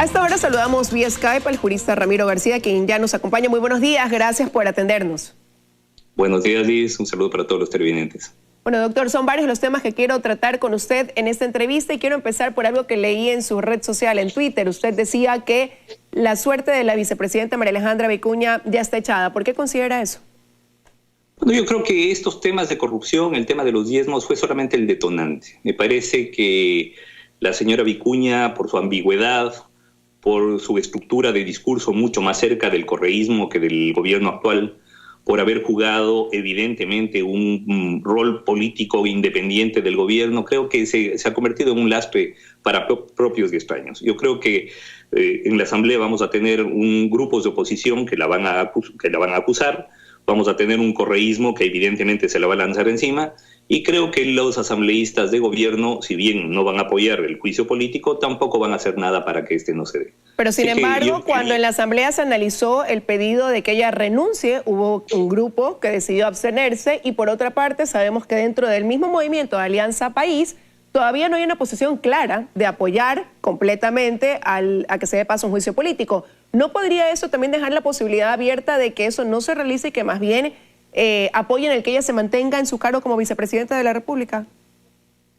A esta hora saludamos vía Skype al jurista Ramiro García, quien ya nos acompaña. Muy buenos días, gracias por atendernos. Buenos días, Liz. Un saludo para todos los televidentes. Bueno, doctor, son varios los temas que quiero tratar con usted en esta entrevista y quiero empezar por algo que leí en su red social, en Twitter. Usted decía que la suerte de la vicepresidenta María Alejandra Vicuña ya está echada. ¿Por qué considera eso? Bueno, yo creo que estos temas de corrupción, el tema de los diezmos, fue solamente el detonante. Me parece que la señora Vicuña, por su ambigüedad, por su estructura de discurso mucho más cerca del correísmo que del gobierno actual, por haber jugado evidentemente un rol político independiente del gobierno, creo que se ha convertido en un lastre para propios y extraños. Yo creo que en la Asamblea vamos a tener grupos de oposición que la van a acusar, vamos a tener un correísmo que evidentemente se la va a lanzar encima, y creo que los asambleístas de gobierno, si bien no van a apoyar el juicio político, tampoco van a hacer nada para que este no se dé. Pero sin embargo, cuando en la Asamblea se analizó el pedido de que ella renuncie, hubo un grupo que decidió abstenerse, y por otra parte sabemos que dentro del mismo movimiento de Alianza País todavía no hay una posición clara de apoyar completamente a que se dé paso a un juicio político. ¿No podría eso también dejar la posibilidad abierta de que eso no se realice y que más bien apoyen el que ella se mantenga en su cargo como vicepresidenta de la República?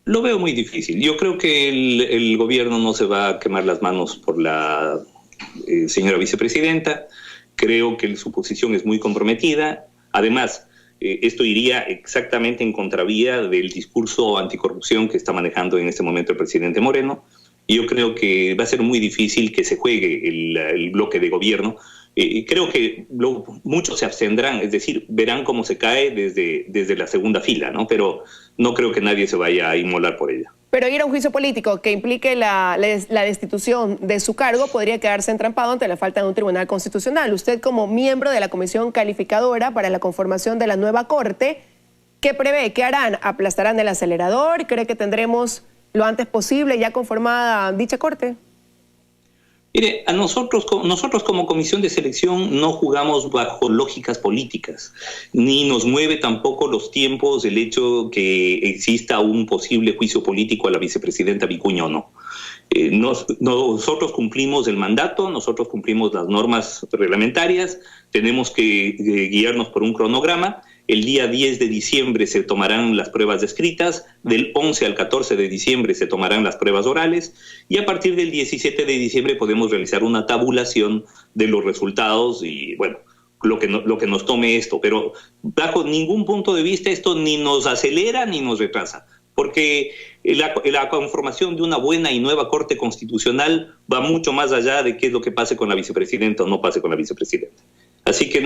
Lo veo muy difícil. Yo creo que el gobierno no se va a quemar las manos por la señora vicepresidenta. Creo que su posición es muy comprometida. Además, esto iría exactamente en contravía del discurso anticorrupción que está manejando en este momento el presidente Moreno. Y yo creo que va a ser muy difícil que se juegue el bloque de gobierno. Creo que muchos se abstendrán, es decir, verán cómo se cae desde la segunda fila, ¿no? Pero no creo que nadie se vaya a inmolar por ella. Pero ir a un juicio político que implique la destitución de su cargo podría quedarse entrampado ante la falta de un tribunal constitucional. Usted, como miembro de la comisión calificadora para la conformación de la nueva Corte, ¿qué prevé? ¿Qué harán? ¿Aplastarán el acelerador? ¿Cree que tendremos lo antes posible ya conformada dicha Corte? Mire, nosotros como comisión de selección no jugamos bajo lógicas políticas, ni nos mueve tampoco los tiempos el hecho que exista un posible juicio político a la vicepresidenta Vicuña o no. Nosotros cumplimos el mandato, nosotros cumplimos las normas reglamentarias, tenemos que guiarnos por un cronograma. El día 10 de diciembre se tomarán las pruebas escritas, del 11 al 14 de diciembre se tomarán las pruebas orales, y a partir del 17 de diciembre podemos realizar una tabulación de los resultados y, bueno, lo que nos tome esto. Pero bajo ningún punto de vista esto ni nos acelera ni nos retrasa, porque la conformación de una buena y nueva Corte Constitucional va mucho más allá de qué es lo que pase con la vicepresidenta o no pase con la vicepresidenta. Así que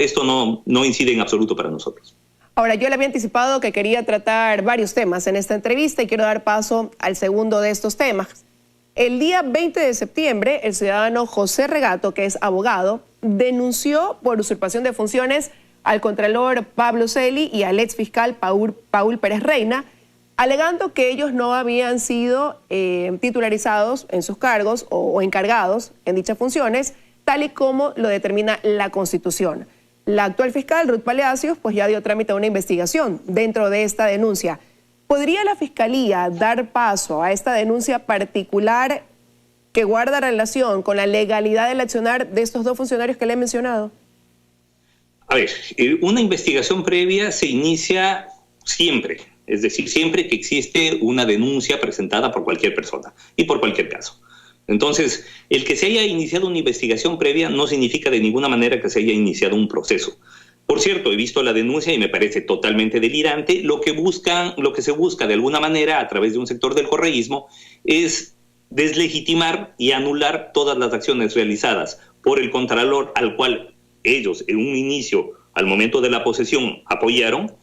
esto no incide en absoluto para nosotros. Ahora, yo le había anticipado que quería tratar varios temas en esta entrevista y quiero dar paso al segundo de estos temas. El día 20 de septiembre, el ciudadano José Regato, que es abogado, denunció por usurpación de funciones al contralor Pablo Celi y al exfiscal Paul Pérez Reina, alegando que ellos no habían sido titularizados en sus cargos o encargados en dichas funciones, tal y como lo determina la Constitución. La actual fiscal, Ruth Palacios, pues ya dio trámite a una investigación dentro de esta denuncia. ¿Podría la Fiscalía dar paso a esta denuncia particular que guarda relación con la legalidad del accionar de estos dos funcionarios que le he mencionado? A ver, una investigación previa se inicia siempre, es decir, siempre que existe una denuncia presentada por cualquier persona y por cualquier caso. Entonces, el que se haya iniciado una investigación previa no significa de ninguna manera que se haya iniciado un proceso. Por cierto, he visto la denuncia y me parece totalmente delirante. Lo que se busca de alguna manera a través de un sector del correísmo es deslegitimar y anular todas las acciones realizadas por el contralor al cual ellos en un inicio, al momento de la posesión, apoyaron,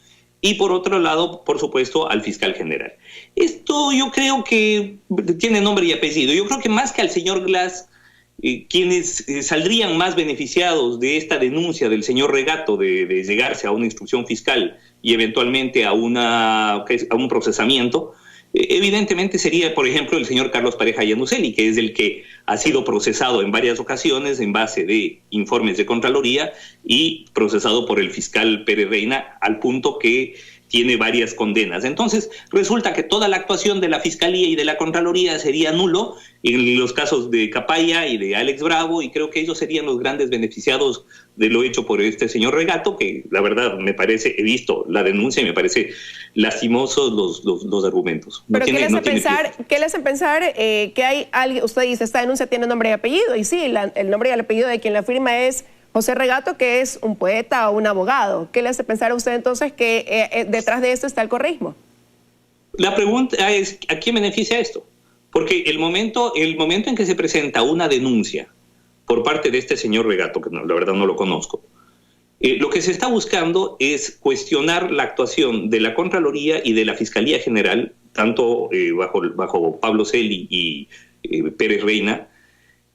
y por otro lado, por supuesto, al fiscal general. Esto yo creo que tiene nombre y apellido. Yo creo que más que al señor Glass, quienes saldrían más beneficiados de esta denuncia del señor Regato de llegarse a una instrucción fiscal y eventualmente a un procesamiento, evidentemente sería, por ejemplo, el señor Carlos Pareja Llanuselli, que es el que ha sido procesado en varias ocasiones en base de informes de Contraloría y procesado por el fiscal Pérez Reina, al punto que tiene varias condenas. Entonces, resulta que toda la actuación de la Fiscalía y de la Contraloría sería nulo en los casos de Capaya y de Alex Bravo, y creo que ellos serían los grandes beneficiados de lo hecho por este señor Regato, que la verdad me parece, he visto la denuncia y me parece lastimosos los argumentos. Pero ¿qué le hacen pensar que hay alguien? Usted dice, esta denuncia tiene nombre y apellido, y sí, el nombre y el apellido de quien la firma es José Regato, que es un poeta o un abogado. ¿Qué le hace pensar a usted entonces que detrás de esto está el correísmo? La pregunta es, ¿a quién beneficia esto? Porque el momento en que se presenta una denuncia por parte de este señor Regato, que no, la verdad no lo conozco, lo que se está buscando es cuestionar la actuación de la Contraloría y de la Fiscalía General, tanto bajo Pablo Celi y Pérez Reina,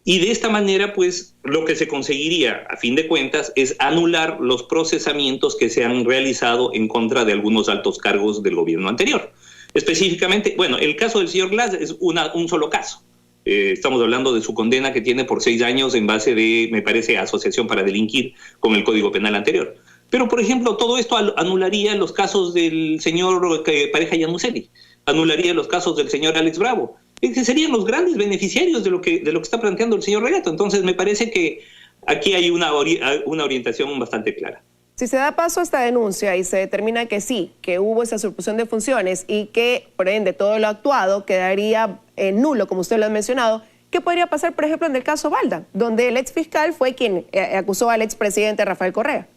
y de esta manera, pues, lo que se conseguiría, a fin de cuentas, es anular los procesamientos que se han realizado en contra de algunos altos cargos del gobierno anterior. Específicamente, bueno, el caso del señor Glass es un solo caso. Estamos hablando de su condena que tiene por 6 años en base de, me parece, asociación para delinquir con el Código Penal anterior. Pero, por ejemplo, todo esto anularía los casos del señor Pareja Llanuselli, anularía los casos del señor Alex Bravo, que serían los grandes beneficiarios de lo que está planteando el señor Regato. Entonces, me parece que aquí hay una orientación bastante clara. Si se da paso a esta denuncia y se determina que sí, que hubo esa usurpación de funciones y que, por ende, todo lo actuado quedaría nulo, como usted lo ha mencionado, ¿qué podría pasar, por ejemplo, en el caso Balda, donde el ex fiscal fue quien acusó al expresidente Rafael Correa?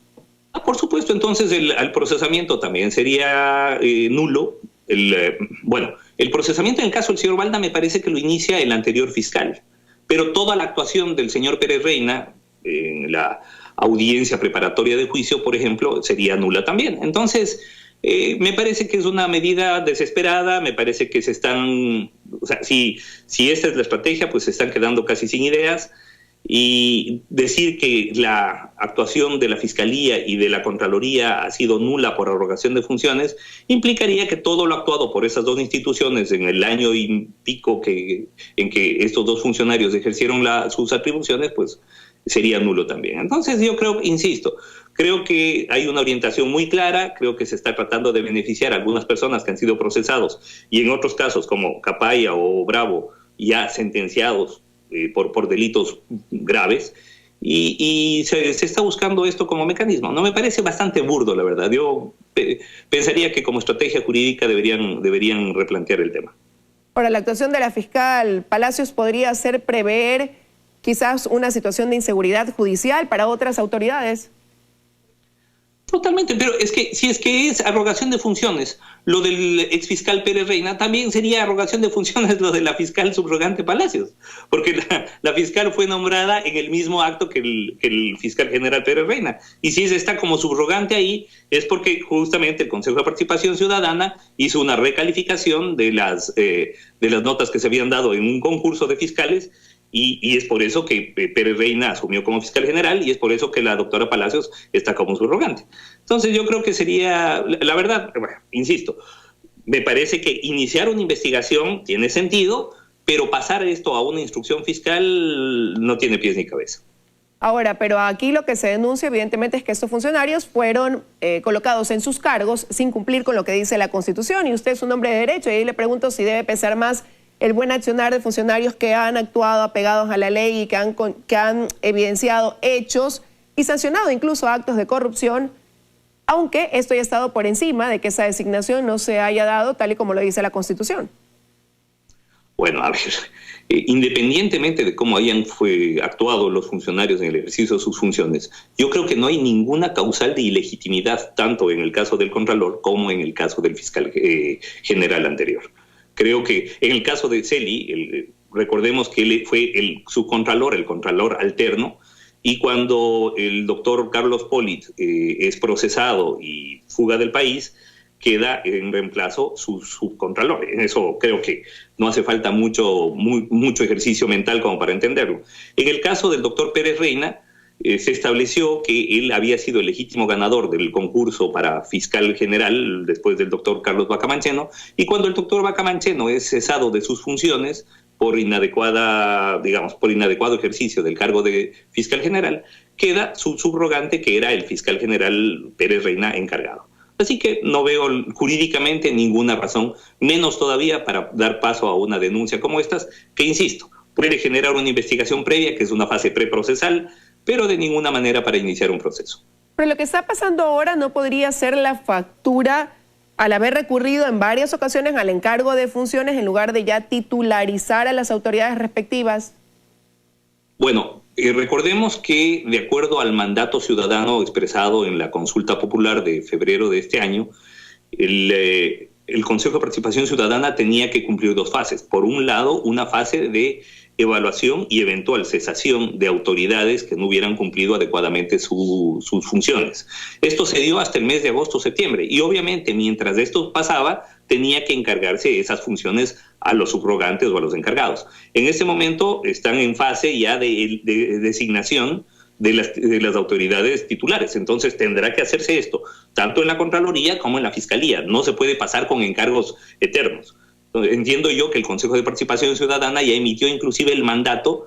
Por supuesto, entonces el procesamiento también sería nulo. El procesamiento en el caso del señor Balda me parece que lo inicia el anterior fiscal, pero toda la actuación del señor Pérez Reina en la audiencia preparatoria de juicio, por ejemplo, sería nula también. Entonces, me parece que es una medida desesperada, me parece que si esta es la estrategia, pues se están quedando casi sin ideas, y decir que la actuación de la Fiscalía y de la Contraloría ha sido nula por abrogación de funciones implicaría que todo lo actuado por esas dos instituciones en el año y pico en que estos dos funcionarios ejercieron sus atribuciones, pues sería nulo también. Entonces yo creo que hay una orientación muy clara, creo que se está tratando de beneficiar a algunas personas que han sido procesados y en otros casos como Capaya o Bravo ya sentenciados por delitos graves, y se está buscando esto como mecanismo. No me parece bastante burdo, la verdad. Yo pensaría que como estrategia jurídica deberían replantear el tema. Ahora, la actuación de la fiscal Palacios podría hacer prever quizás una situación de inseguridad judicial para otras autoridades. Totalmente, pero si es arrogación de funciones, lo del exfiscal Pérez Reina, también sería arrogación de funciones lo de la fiscal subrogante Palacios, porque la fiscal fue nombrada en el mismo acto que el fiscal general Pérez Reina, y si ella está como subrogante ahí, es porque justamente el Consejo de Participación Ciudadana hizo una recalificación de las notas que se habían dado en un concurso de fiscales, y es por eso que Pérez Reina asumió como fiscal general y es por eso que la doctora Palacios está como subrogante. Entonces yo creo que sería, la verdad, bueno, insisto, me parece que iniciar una investigación tiene sentido, pero pasar esto a una instrucción fiscal no tiene pies ni cabeza. Ahora, pero aquí lo que se denuncia evidentemente es que estos funcionarios fueron colocados en sus cargos sin cumplir con lo que dice la Constitución, y usted es un hombre de derecho, y ahí le pregunto si debe pesar más el buen accionar de funcionarios que han actuado apegados a la ley y que han evidenciado hechos y sancionado incluso actos de corrupción, aunque esto haya estado por encima de que esa designación no se haya dado tal y como lo dice la Constitución. Bueno, a ver, independientemente de cómo hayan actuado los funcionarios en el ejercicio de sus funciones, yo creo que no hay ninguna causal de ilegitimidad, tanto en el caso del Contralor como en el caso del fiscal general anterior. Creo que en el caso de Celi, recordemos que él fue el subcontralor, el contralor alterno, y cuando el doctor Carlos Polit es procesado y fuga del país, queda en reemplazo su subcontralor. En eso creo que no hace falta mucho ejercicio mental como para entenderlo. En el caso del doctor Pérez Reina, se estableció que él había sido el legítimo ganador del concurso para fiscal general después del doctor Carlos Bacamancheno, y cuando el doctor Bacamancheno es cesado de sus funciones por inadecuado ejercicio del cargo de fiscal general, queda su subrogante, que era el fiscal general Pérez Reina encargado. Así que no veo jurídicamente ninguna razón, menos todavía para dar paso a una denuncia como estas, que insisto, puede generar una investigación previa, que es una fase preprocesal, pero de ninguna manera para iniciar un proceso. Pero lo que está pasando ahora no podría ser la factura al haber recurrido en varias ocasiones al encargo de funciones en lugar de ya titularizar a las autoridades respectivas. Bueno, recordemos que de acuerdo al mandato ciudadano expresado en la consulta popular de febrero de este año, el Consejo de Participación Ciudadana tenía que cumplir dos fases. Por un lado, una fase de evaluación y eventual cesación de autoridades que no hubieran cumplido adecuadamente sus funciones. Esto se dio hasta el mes de agosto-septiembre y obviamente mientras esto pasaba tenía que encargarse esas funciones a los subrogantes o a los encargados. En este momento están en fase ya de designación de las autoridades titulares, entonces tendrá que hacerse esto tanto en la Contraloría como en la Fiscalía. No se puede pasar con encargos eternos. Entiendo yo que el Consejo de Participación Ciudadana ya emitió inclusive el mandato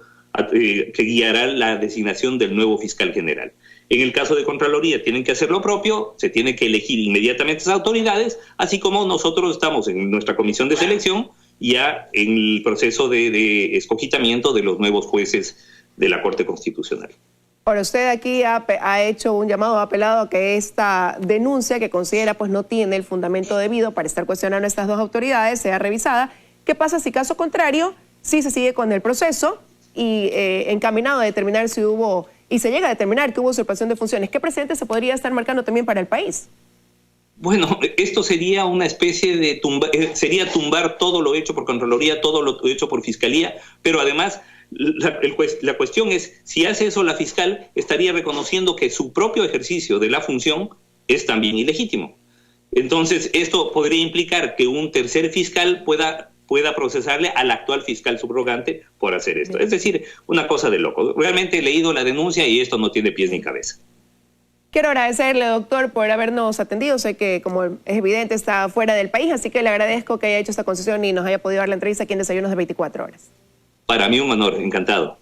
que guiará la designación del nuevo fiscal general. En el caso de Contraloría tienen que hacer lo propio, se tiene que elegir inmediatamente esas autoridades, así como nosotros estamos en nuestra comisión de selección ya en el proceso de escogitamiento de los nuevos jueces de la Corte Constitucional. Ahora, usted aquí ha hecho un llamado, ha apelado a que esta denuncia que considera pues no tiene el fundamento debido para estar cuestionando a estas dos autoridades sea revisada. ¿Qué pasa si caso contrario, si se sigue con el proceso y encaminado a determinar si hubo, y se llega a determinar que hubo usurpación de funciones? ¿Qué precedente se podría estar marcando también para el país? Bueno, esto sería una especie de tumbar todo lo hecho por Contraloría, todo lo hecho por Fiscalía, pero además la cuestión es, si hace eso la fiscal, estaría reconociendo que su propio ejercicio de la función es también ilegítimo. Entonces, esto podría implicar que un tercer fiscal pueda procesarle al actual fiscal subrogante por hacer esto. Es decir, una cosa de loco. Realmente he leído la denuncia y esto no tiene pies ni cabeza. Quiero agradecerle, doctor, por habernos atendido. Sé que, como es evidente, está fuera del país, así que le agradezco que haya hecho esta concesión y nos haya podido dar la entrevista aquí en Desayunos de 24 Horas. Para mí un honor, encantado.